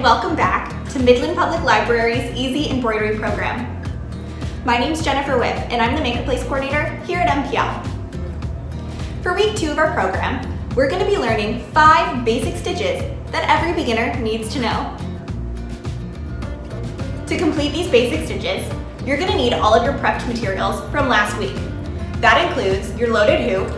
welcome back to Midland Public Library's Easy Embroidery program. My name's Jennifer Whip, and I'm the Make a Place coordinator here at MPL. For week 2 of our program, we're going to be learning 5 basic stitches that every beginner needs to know. To complete these basic stitches, you're going to need all of your prepped materials from last week. That includes your loaded hoop,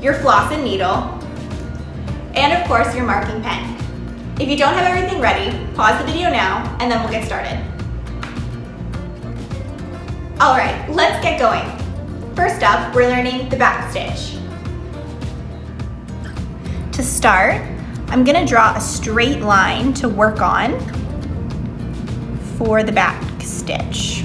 your floss and needle, and of course your marking pen. If you don't have everything ready, pause the video now and then we'll get started. Alright, let's get going. First up, we're learning the back stitch. To start, I'm going to draw a straight line to work on for the back stitch.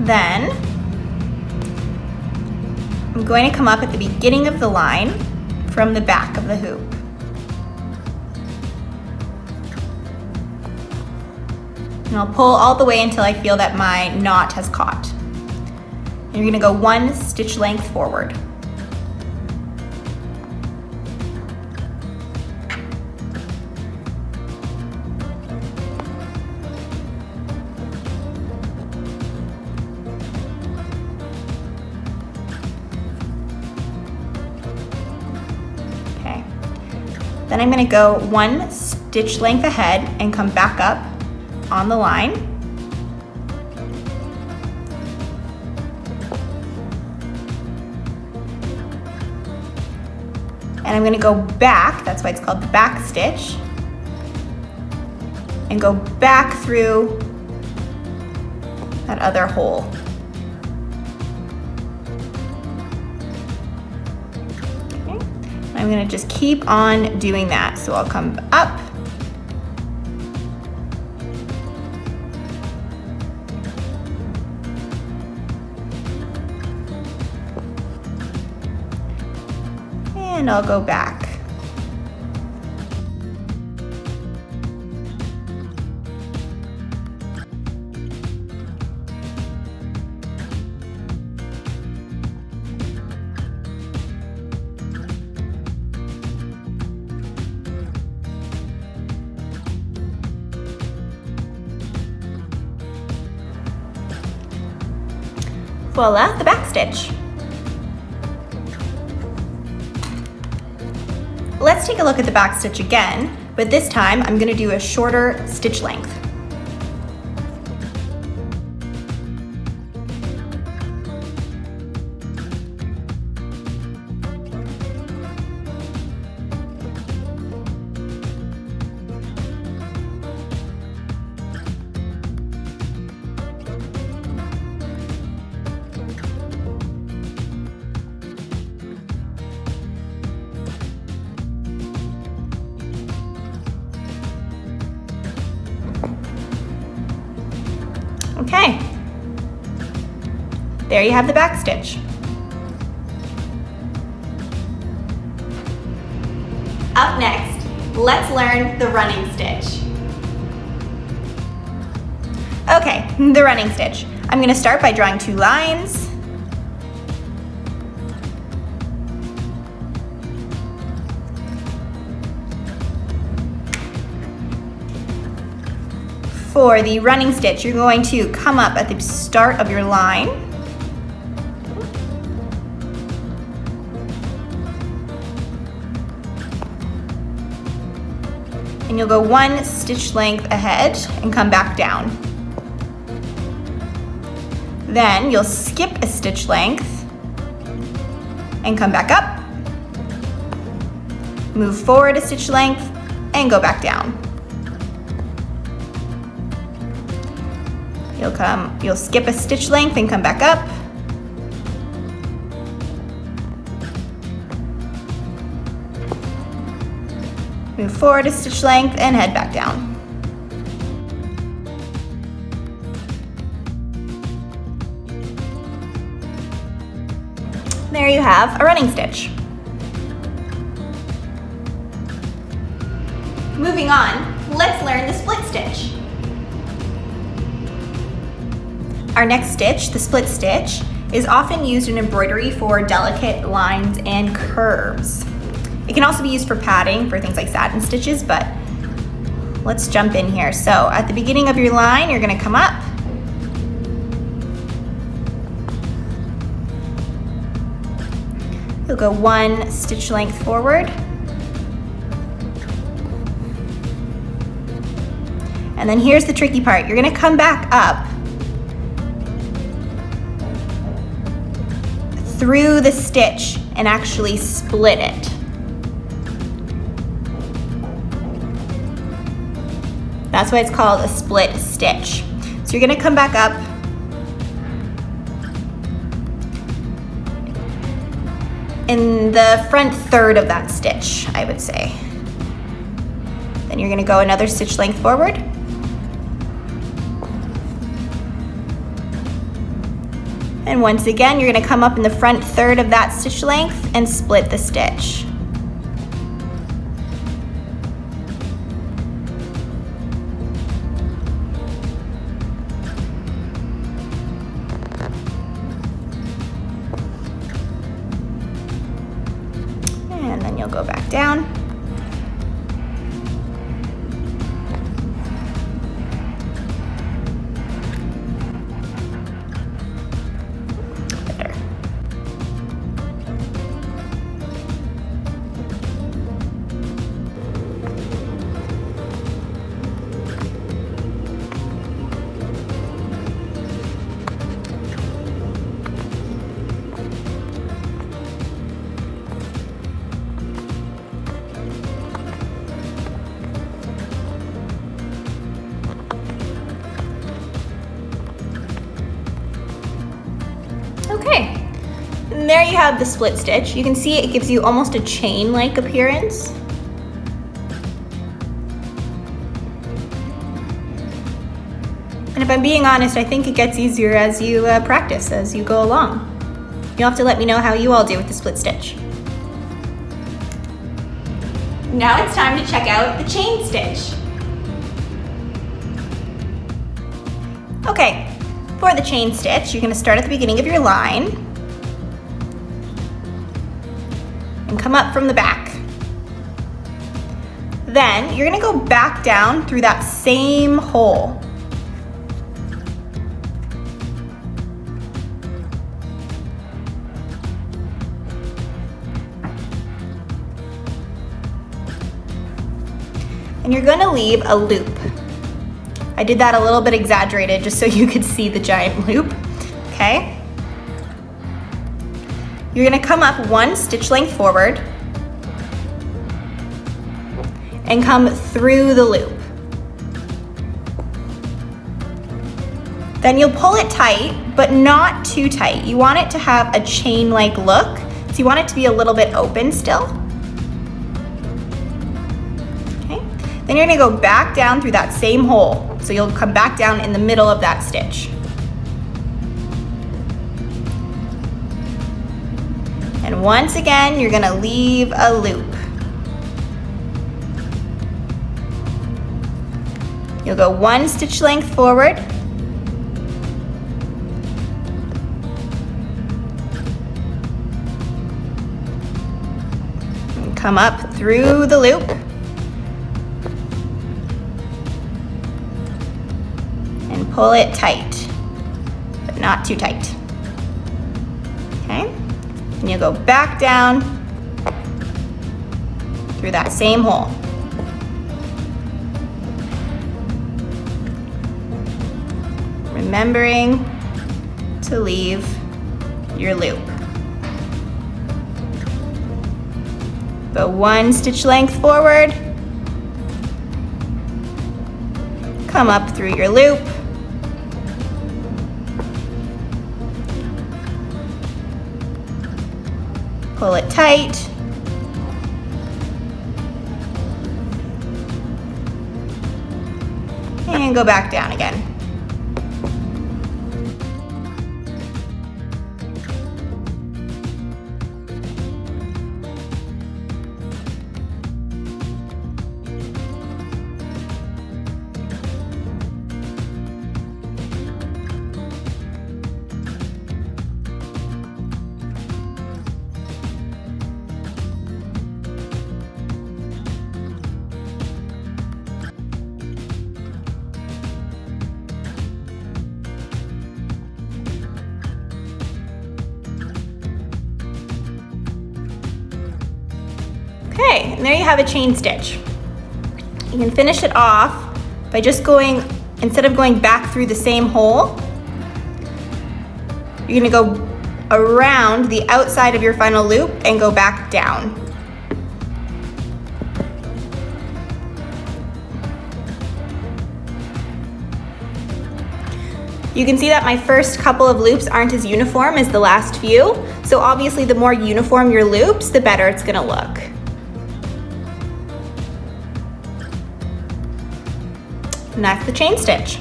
Then, I'm going to come up at the beginning of the line from the back of the hoop. And I'll pull all the way until I feel that my knot has caught. And you're going to go 1 stitch length forward. Then I'm going to go 1 stitch length ahead and come back up on the line. And I'm going to go back, that's why it's called the back stitch, and go back through that other hole. I'm going to just keep on doing that. So I'll come up, and I'll go back. Voila, the back stitch. Let's take a look at the back stitch again, but this time I'm going to do a shorter stitch length. Okay, there you have the back stitch. Up next, let's learn the running stitch. Okay, the running stitch. I'm going to start by drawing 2 lines. For the running stitch, you're going to come up at the start of your line. And you'll go 1 stitch length ahead and come back down. Then you'll skip a stitch length and come back up. Move forward a stitch length and go back down. You'll skip a stitch length and come back up. Move forward a stitch length and head back down. There you have a running stitch. Moving on, let's learn the split stitch. Our next stitch, the split stitch, is often used in embroidery for delicate lines and curves. It can also be used for padding for things like satin stitches, but let's jump in here. So at the beginning of your line, you're gonna come up. You'll go 1 stitch length forward. And then here's the tricky part. You're gonna come back up through the stitch and actually split it. That's why it's called a split stitch. So you're gonna come back up in the front third of that stitch, I would say. Then you're gonna go another stitch length forward. And once again, you're gonna come up in the front third of that stitch length and split the stitch. And then you'll go back down. Better. Okay, and there you have the split stitch. You can see it gives you almost a chain-like appearance. And if I'm being honest, I think it gets easier as you practice, as you go along. You'll have to let me know how you all do with the split stitch. Now it's time to check out the chain stitch. Okay. For the chain stitch, you're going to start at the beginning of your line and come up from the back. Then you're going to go back down through that same hole. And you're going to leave a loop. I did that a little bit exaggerated just so you could see the giant loop, okay? You're gonna come up 1 stitch length forward and come through the loop. Then you'll pull it tight, but not too tight. You want it to have a chain-like look, so you want it to be a little bit open still. Okay. Then you're gonna go back down through that same hole. So you'll come back down in the middle of that stitch. And once again, you're gonna leave a loop. You'll go 1 stitch length forward. And come up through the loop. Pull it tight, but not too tight. Okay, and you'll go back down through that same hole. Remembering to leave your loop. Go 1 stitch length forward, come up through your loop, pull it tight, and go back down again. and there you have a chain stitch. You can finish it off by just going, instead of going back through the same hole, you're gonna go around the outside of your final loop and go back down. You can see that my first couple of loops aren't as uniform as the last few, so obviously the more uniform your loops, the better it's gonna look. And that's the chain stitch.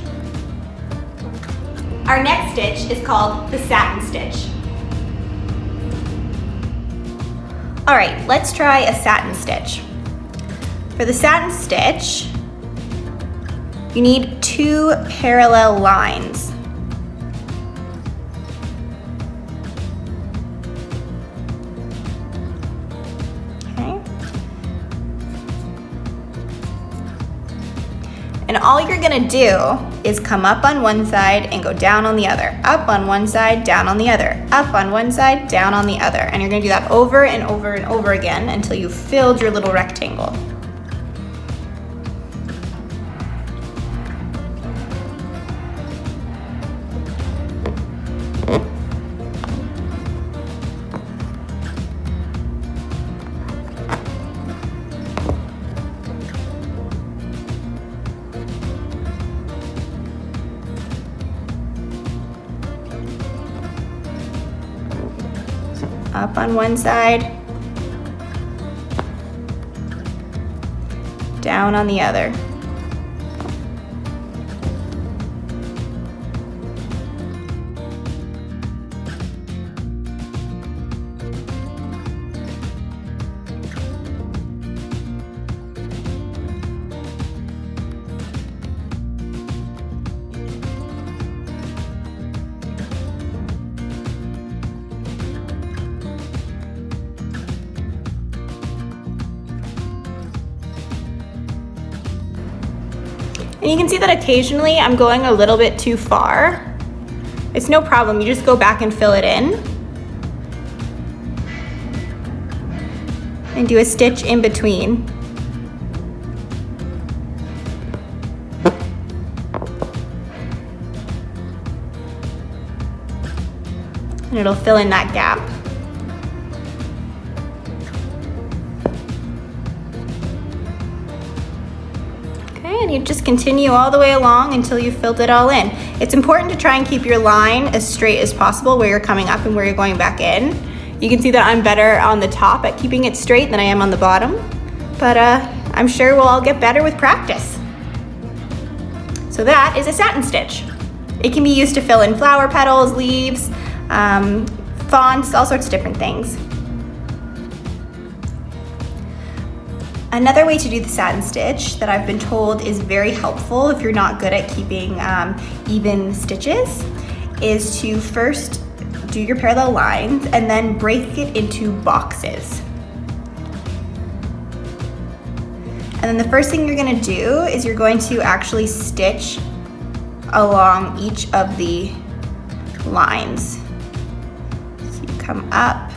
Our next stitch is called the satin stitch. All right, let's try a satin stitch. For the satin stitch, you need 2 parallel lines. And all you're gonna do is come up on one side and go down on the other. Up on one side, down on the other. Up on one side, down on the other. And you're gonna do that over and over and over again until you've filled your little rectangle. Up on one side, down on the other. And you can see that occasionally I'm going a little bit too far. It's no problem, you just go back and fill it in. And do a stitch in between. And it'll fill in that gap. And you just continue all the way along until you've filled it all in. It's important to try and keep your line as straight as possible where you're coming up and where you're going back in. You can see that I'm better on the top at keeping it straight than I am on the bottom, but I'm sure we'll all get better with practice. So that is a satin stitch. It can be used to fill in flower petals, leaves, fonts, all sorts of different things. Another way to do the satin stitch that I've been told is very helpful if you're not good at keeping even stitches is to first do your parallel lines and then break it into boxes. And then the first thing you're gonna do is you're going to actually stitch along each of the lines. So you come up,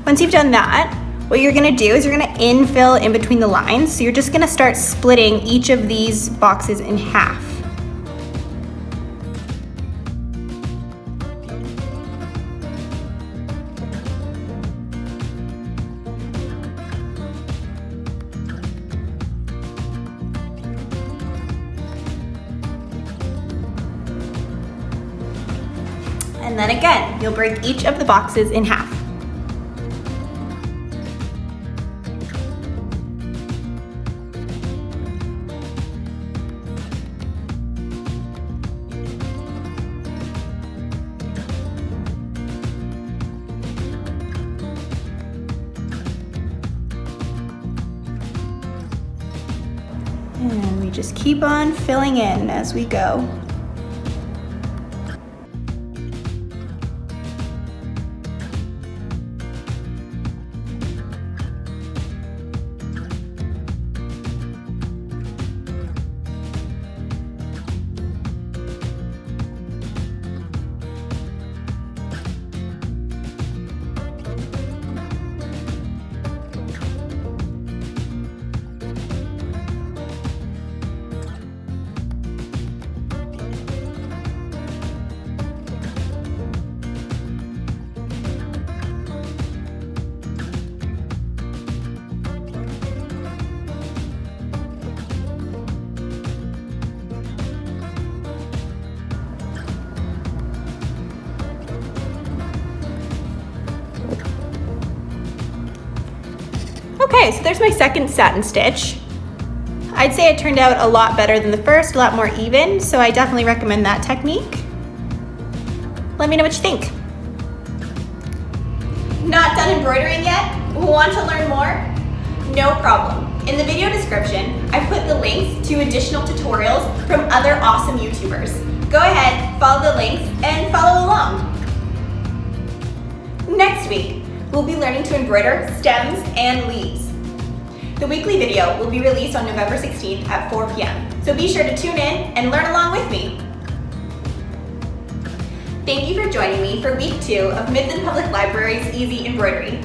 once you've done that, what you're gonna do is you're gonna infill in between the lines. So you're just gonna start splitting each of these boxes in half. And then again, you'll break each of the boxes in half. And we just keep on filling in as we go. Okay, so there's my second satin stitch. I'd say it turned out a lot better than the first, a lot more even, so I definitely recommend that technique. Let me know what you think. Not done embroidering yet? Want to learn more? No problem. In the video description, I've put the links to additional tutorials from other awesome YouTubers. Go ahead, follow the links, and follow along. Next week, we'll be learning to embroider stems and leaves. The weekly video will be released on November 16th at 4 p.m., so be sure to tune in and learn along with me. Thank you for joining me for week 2 of Midland Public Library's Easy Embroidery,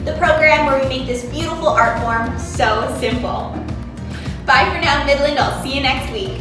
the program where we make this beautiful art form so simple. Bye for now, Midland. I'll see you next week.